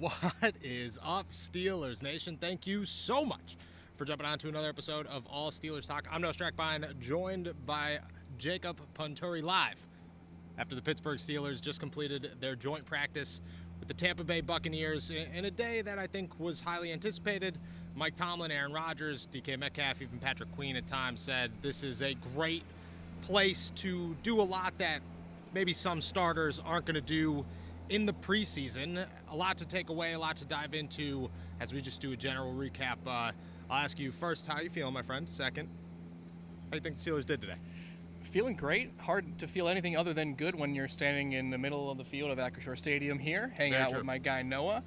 What is up, Steelers Nation? Thank you so much for jumping on to another episode of All Steelers Talk. I'm Noah Strackbein, joined by Jacob Punturi live after the Pittsburgh Steelers just completed their joint practice with the Tampa Bay Buccaneers in a day that I think was highly anticipated. Mike Tomlin, Aaron Rodgers, DK Metcalf, even Patrick Queen at times said this is a great place to do a lot that maybe some starters aren't going to do in the preseason. A lot to take away, a lot to dive into as we just do a general recap. I'll ask you first, how you feeling, my friend? Second, how do you think the Steelers did today? Feeling great. Hard to feel anything other than good when you're standing in the middle of the field of Acrisure Stadium here, hanging out with my guy Noah.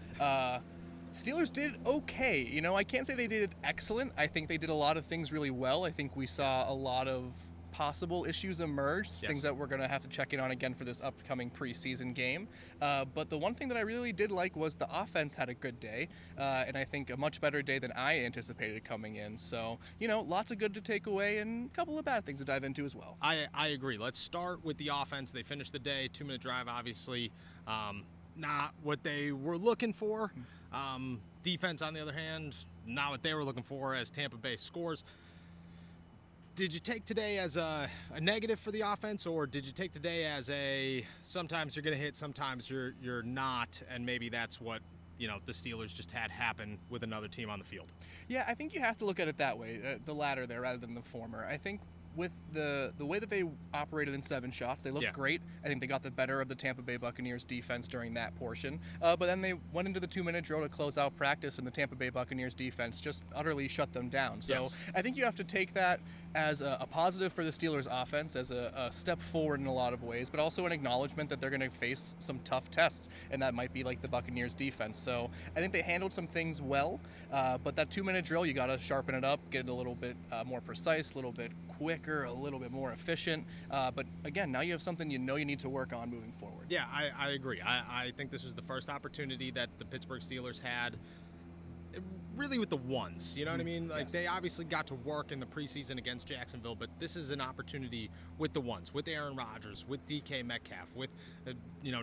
Steelers did okay. You know, I can't say they did excellent. I think they did a lot of things really well. I think we saw a lot of possible issues emerge, things that we're going to have to check in on again for this upcoming preseason game. But the one thing that I really did like was the offense had a good day, and I think a much better day than I anticipated coming in. So, you know, lots of good to take away and a couple of bad things to dive into as well. I agree. Let's start with the offense. They finished the day, 2-minute drive, obviously. Not what they were looking for. Defense, on the other hand, not what they were looking for as Tampa Bay scores. Did you take today as a negative for the offense, or did you take today as a sometimes you're going to hit, sometimes you're not, and maybe that's what, you know, the Steelers just had happen with another team on the field? Yeah, I think you have to look at it that way, the latter there rather than the former. I think with the way that they operated in 7 shots, they looked great. I think they got the better of the Tampa Bay Buccaneers defense during that portion. But then they went into the 2-minute drill to close out practice, and the Tampa Bay Buccaneers defense just utterly shut them down. So I think you have to take that as a positive for the Steelers offense, as a step forward in a lot of ways, but also an acknowledgement that they're going to face some tough tests, and that might be like the Buccaneers defense. So I think they handled some things well, but that 2-minute drill, you got to sharpen it up, get it a little bit more precise, a little bit quicker, a little bit more efficient. But again, now you have something you know you need to work on moving forward. Yeah, I agree. I think this was the first opportunity that the Pittsburgh Steelers had really with the ones, you know what I mean? Like, they obviously got to work in the preseason against Jacksonville, but this is an opportunity with the ones, with Aaron Rodgers, with DK Metcalf, with,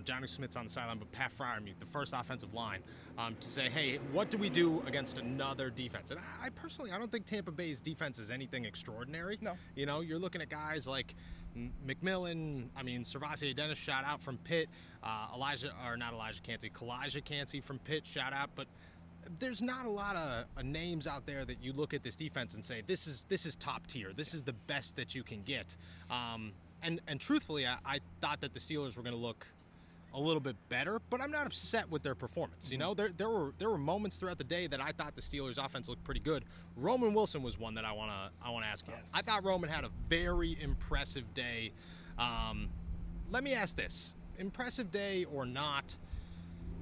Johnny Smith's on the sideline, but Pat Freiermuth, the first offensive line, to say, hey, what do we do against another defense? And I personally don't think Tampa Bay's defense is anything extraordinary. No. You know, you're looking at guys like McMillan, Servassier Dennis, shout out from Pitt, Kalijah Cansey from Pitt, shout out, but there's not a lot of names out there that you look at this defense and say, this is top tier. This is the best that you can get. And truthfully, I thought that the Steelers were going to look a little bit better, but I'm not upset with their performance. You know, there were moments throughout the day that I thought the Steelers offense looked pretty good. Roman Wilson was one that I want to ask about. I thought Roman had a very impressive day. Let me ask this: impressive day or not?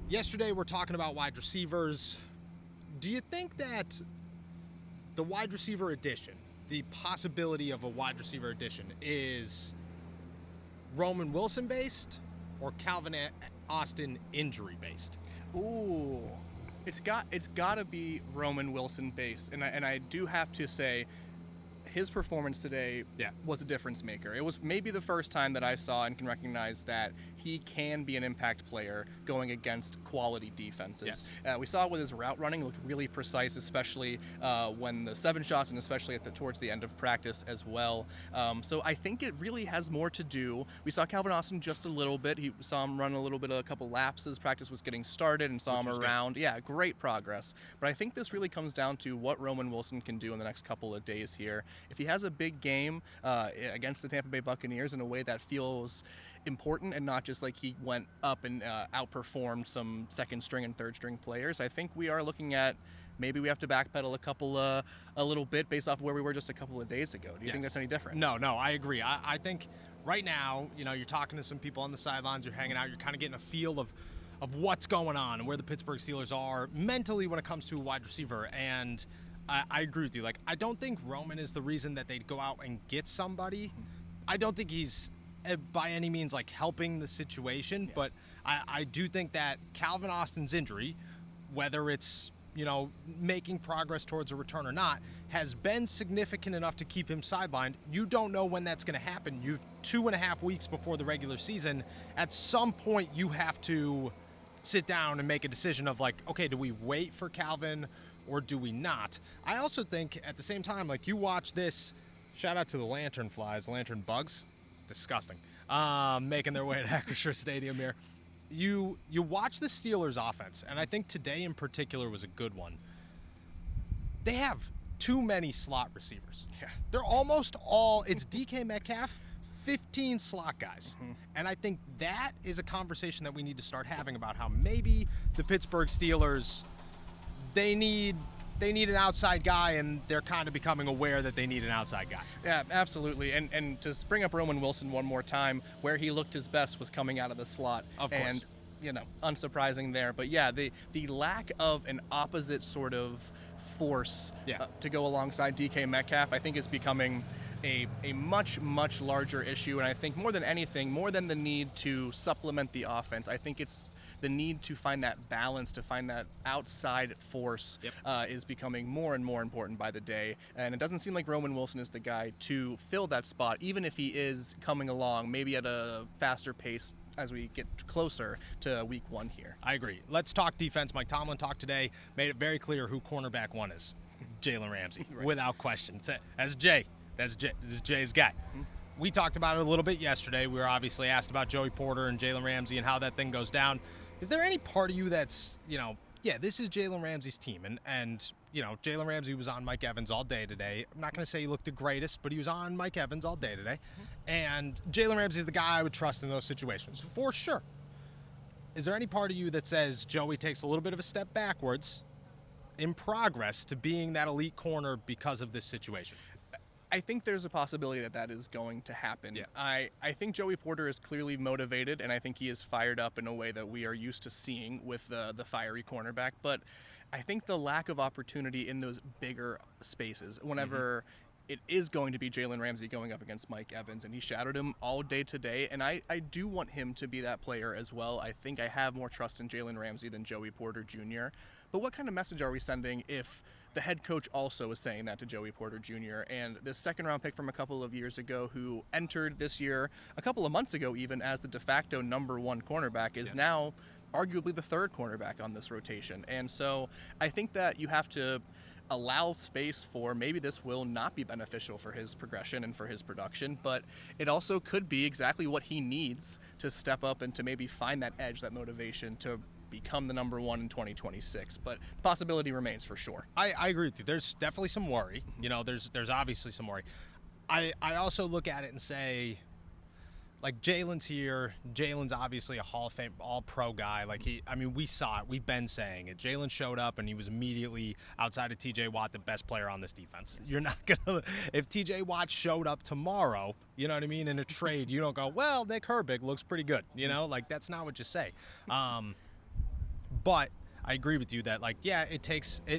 Yesterday we're talking about wide receivers. Do you think that the wide receiver addition, the possibility of a wide receiver addition, is Roman Wilson based or Calvin Austin injury based? Ooh, it's got to be Roman Wilson based, and I do have to say, his performance today was a difference maker. It was maybe the first time that I saw and can recognize that he can be an impact player going against quality defenses. We saw it with his route running. It looked really precise, especially when the 7 shots and especially towards the end of practice as well. So I think it really has more to do. We saw Calvin Austin just a little bit. He saw him run a couple laps as practice was getting started, and saw him around. Good. Yeah, great progress. But I think this really comes down to what Roman Wilson can do in the next couple of days here. If he has a big game against the Tampa Bay Buccaneers in a way that feels important and not just like he went up and outperformed some second string and third string players, I think we are looking at maybe we have to backpedal a little bit based off where we were just a couple of days ago. Do you think that's any different? No, I agree. I think right now, you're talking to some people on the sidelines, you're hanging out, you're kind of getting a feel of what's going on and where the Pittsburgh Steelers are mentally when it comes to a wide receiver. And I agree with you. Like, I don't think Roman is the reason that they'd go out and get somebody. I don't think he's by any means like helping the situation, but I do think that Calvin Austin's injury, whether it's making progress towards a return or not, has been significant enough to keep him sidelined. You don't know when that's going to happen. You've 2.5 weeks before the regular season. At some point, you have to sit down and make a decision of like, okay, do we wait for Calvin or do we not? I also think at the same time, like you watch this, shout out to the lantern bugs, disgusting, making their way to Acrisure Stadium here. You watch the Steelers offense, and I think today in particular was a good one. They have too many slot receivers. Yeah. They're almost all, it's DK Metcalf, 15 slot guys. And I think that is a conversation that we need to start having about how maybe the Pittsburgh Steelers, they need an outside guy, and they're kind of becoming aware that they need an outside guy. Yeah, absolutely. And to bring up Roman Wilson one more time, where he looked his best was coming out of the slot. Of course. And, unsurprising there. But yeah, the lack of an opposite sort of force to go alongside DK Metcalf, I think is becoming a much, much larger issue. And I think more than anything, more than the need to supplement the offense, I think it's the need to find that balance, to find that outside force is becoming more and more important by the day. And it doesn't seem like Roman Wilson is the guy to fill that spot, even if he is coming along, maybe at a faster pace as we get closer to week 1 here. I agree. Let's talk defense. Mike Tomlin talked today, made it very clear who cornerback 1 is. Jalen Ramsey, without question. That's Jay. This is Jay's guy. We talked about it a little bit yesterday. We were obviously asked about Joey Porter and Jalen Ramsey and how that thing goes down. Is there any part of you that's, this is Jalen Ramsey's team, and Jalen Ramsey was on Mike Evans all day today. I'm not going to say he looked the greatest, but he was on Mike Evans all day today. And Jalen Ramsey is the guy I would trust in those situations, for sure. Is there any part of you that says Joey takes a little bit of a step backwards in progress to being that elite corner because of this situation? I think there's a possibility that is going to happen. Yeah. I think Joey Porter is clearly motivated, and I think he is fired up in a way that we are used to seeing with the fiery cornerback. But I think the lack of opportunity in those bigger spaces, whenever it is going to be Jalen Ramsey going up against Mike Evans, and he shadowed him all day today, and I do want him to be that player as well. I think I have more trust in Jalen Ramsey than Joey Porter Jr. But what kind of message are we sending if the head coach also is saying that to Joey Porter Jr. and this second-round pick from a couple of years ago who entered this year, a couple of months ago even, as the de facto number 1 cornerback is now arguably the 3rd cornerback on this rotation. And so I think that you have to allow space for maybe this will not be beneficial for his progression and for his production, but it also could be exactly what he needs to step up and to maybe find that edge, that motivation to become the number 1 in 2026. But the possibility remains for sure. I agree with you. There's definitely some worry. There's obviously some worry. I also look at it and say, like, Jalen's here. Jalen's obviously a Hall of Fame, all-pro guy. Like, we saw it. We've been saying it. Jalen showed up, and he was immediately, outside of T.J. Watt, the best player on this defense. You're not going to – if T.J. Watt showed up tomorrow, you know what I mean, in a trade, you don't go, well, Nick Herbig looks pretty good. Like, that's not what you say. But I agree with you that,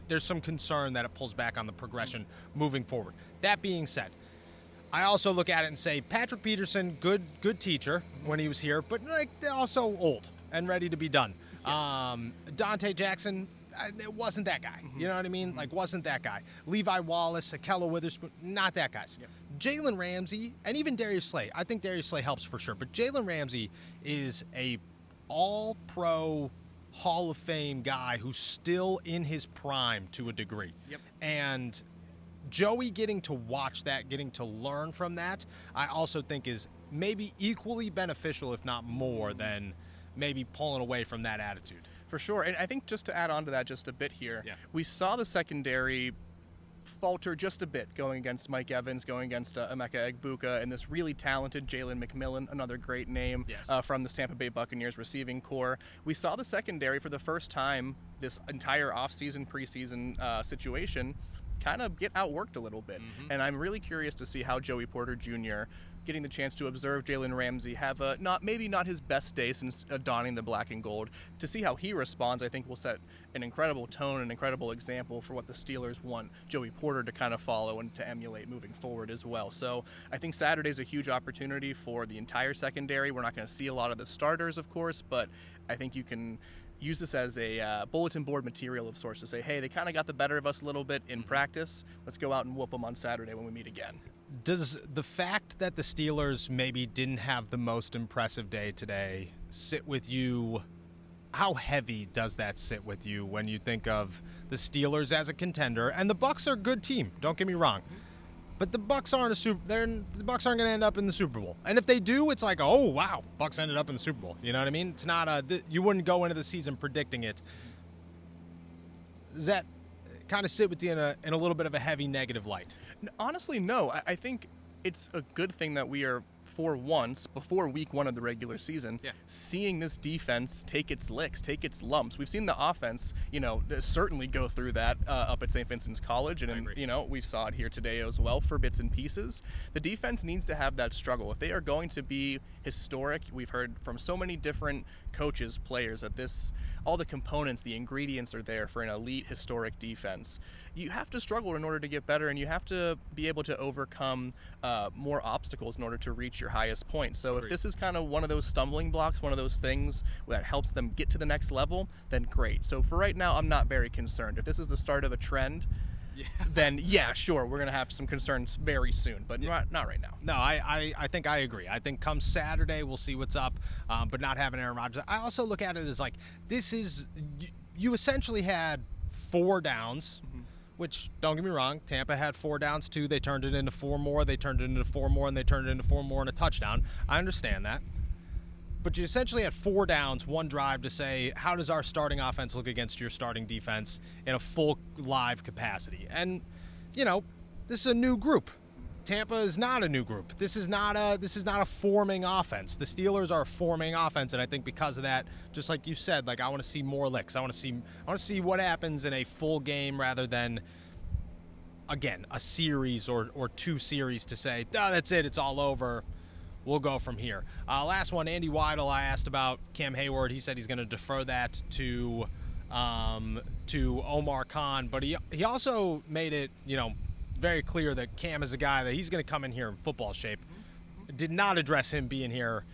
there's some concern that it pulls back on the progression moving forward. That being said, I also look at it and say Patrick Peterson, good teacher when he was here, but also old and ready to be done. Yes. Dante Jackson, it wasn't that guy. You know what I mean? Wasn't that guy. Levi Wallace, Akella Witherspoon, not that guys. Yep. Jalen Ramsey, and even Darius Slay. I think Darius Slay helps for sure, but Jalen Ramsey is a all-pro Hall of Fame guy who's still in his prime to a degree. Yep. And Joey getting to watch that, getting to learn from that, I also think is maybe equally beneficial, if not more, than maybe pulling away from that attitude. For sure. And I think just to add on to that just a bit here, we saw the secondary falter just a bit going against Mike Evans, going against Emeka Egbuka, and this really talented Jalen McMillan, another great name from the Tampa Bay Buccaneers receiving core. We saw the secondary for the first time this entire offseason, preseason situation kind of get outworked a little bit. And I'm really curious to see how Joey Porter Jr., getting the chance to observe Jalen Ramsey have maybe not his best day since donning the black and gold, to see how he responds, I think will set an incredible tone, an incredible example for what the Steelers want Joey Porter to kind of follow and to emulate moving forward as well. So I think Saturday's a huge opportunity for the entire secondary. We're not going to see a lot of the starters, of course, but I think you can use this as a bulletin board material of sorts to say, hey, they kind of got the better of us a little bit in practice. Let's go out and whoop them on Saturday when we meet again. Does the fact that the Steelers maybe didn't have the most impressive day today sit with you how heavy does that sit with you when you think of the Steelers as a contender? And the Bucs are a good team, don't get me wrong. But the Bucs aren't the Bucs aren't going to end up in the Super Bowl. And if they do, it's like, oh wow, Bucs ended up in the Super Bowl. You know what I mean? It's not you wouldn't go into the season predicting it. Does that kind of sit with you in a little bit of a heavy negative light? Honestly, no. I think it's a good thing that we are, for once, before week 1 of the regular season, seeing this defense take its licks, take its lumps. We've seen the offense, certainly go through that up at St. Vincent's College, and we saw it here today as well for bits and pieces. The defense needs to have that struggle. If they are going to be historic, we've heard from so many different coaches, players, that all the components, the ingredients are there for an elite historic defense. You have to struggle in order to get better, and you have to be able to overcome more obstacles in order to reach your highest point. So if this is kind of one of those stumbling blocks, one of those things that helps them get to the next level, then great. So for right now, I'm not very concerned. If this is the start of a trend, then sure, we're going to have some concerns very soon, but not right now. No, I think I agree. I think come Saturday, we'll see what's up, but not having Aaron Rodgers. I also look at it as like, you essentially had 4 downs, which, don't get me wrong, Tampa had 4 downs too. They turned it into 4 more, they turned it into 4 more, and they turned it into 4 more and a touchdown. I understand that. But you essentially had 4 downs, 1 drive to say, how does our starting offense look against your starting defense in a full live capacity? And, this is a new group. Tampa is not a new group. This is not a forming offense. The Steelers are a forming offense, and I think because of that, just like you said, I want to see more licks. I want to see what happens in a full game rather than, again, a series or 2 series to say, that's it, it's all over. We'll go from here. Last one, Andy Weidel, I asked about Cam Heyward. He said he's going to defer that to Omar Khan, but he also made it, very clear that Cam is a guy that he's going to come in here in football shape. Did not address him being here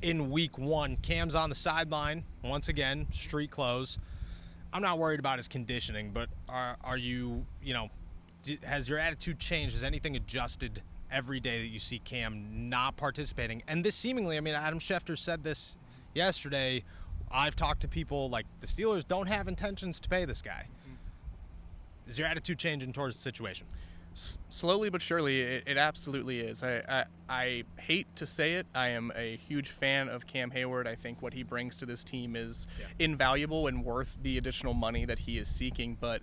in week 1. Cam's on the sideline once again, street clothes. I'm not worried about his conditioning, but are you, has your attitude changed? Has anything adjusted every day that you see Cam not participating? And this seemingly, Adam Schefter said this yesterday. I've talked to people like the Steelers don't have intentions to pay this guy. Is your attitude changing towards the situation? Slowly but surely, it absolutely is. I hate to say it. I am a huge fan of Cam Heyward. I think what he brings to this team is invaluable and worth the additional money that he is seeking. But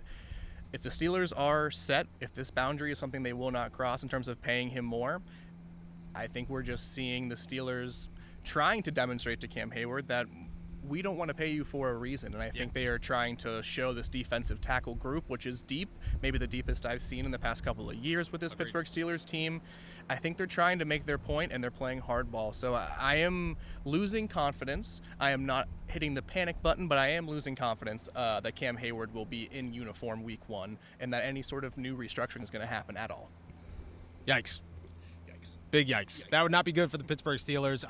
if the Steelers are set, if this boundary is something they will not cross in terms of paying him more, I think we're just seeing the Steelers trying to demonstrate to Cam Heyward that we don't want to pay you for a reason. And I think they are trying to show this defensive tackle group, which is deep, maybe the deepest I've seen in the past couple of years with this Pittsburgh Steelers team. I think they're trying to make their point, and they're playing hardball. So I am losing confidence. I am not hitting the panic button, but I am losing confidence that Cam Heyward will be in uniform week 1 and that any sort of new restructuring is going to happen at all. Yikes. Big yikes. That would not be good for the Pittsburgh Steelers.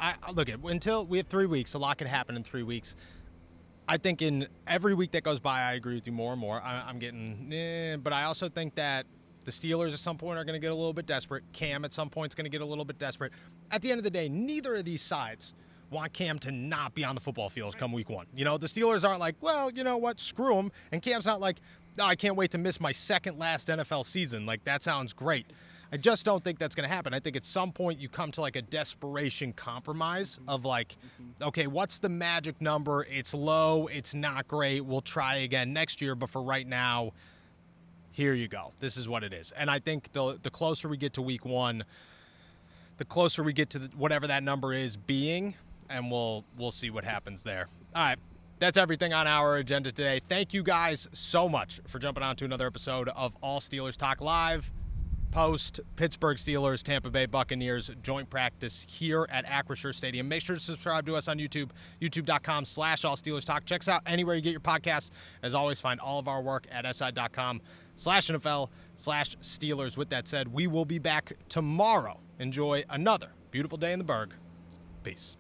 Until we have 3 weeks, a lot could happen in 3 weeks. I think in every week that goes by, I agree with you more and more. I'm getting, but I also think that the Steelers at some point are going to get a little bit desperate. Cam at some point is going to get a little bit desperate. At the end of the day, neither of these sides want Cam to not be on the football field come week 1. The Steelers aren't like, well, you know what, screw him. And Cam's not like, I can't wait to miss my second last NFL season. That sounds great. I just don't think that's going to happen. I think at some point you come to a desperation compromise of okay, what's the magic number? It's low. It's not great. We'll try again next year. But for right now, here you go. This is what it is. And I think the closer we get to week 1, the closer we get to whatever that number is being, and we'll see what happens there. All right. That's everything on our agenda today. Thank you guys so much for jumping on to another episode of All Steelers Talk Live. Post Pittsburgh Steelers, Tampa Bay Buccaneers joint practice here at Acrisure Stadium. Make sure to subscribe to us on YouTube, youtube.com/allsteelerstalk. Check us out anywhere you get your podcasts. As always, find all of our work at si.com/NFL/Steelers. With that said, we will be back tomorrow. Enjoy another beautiful day in the Berg. Peace.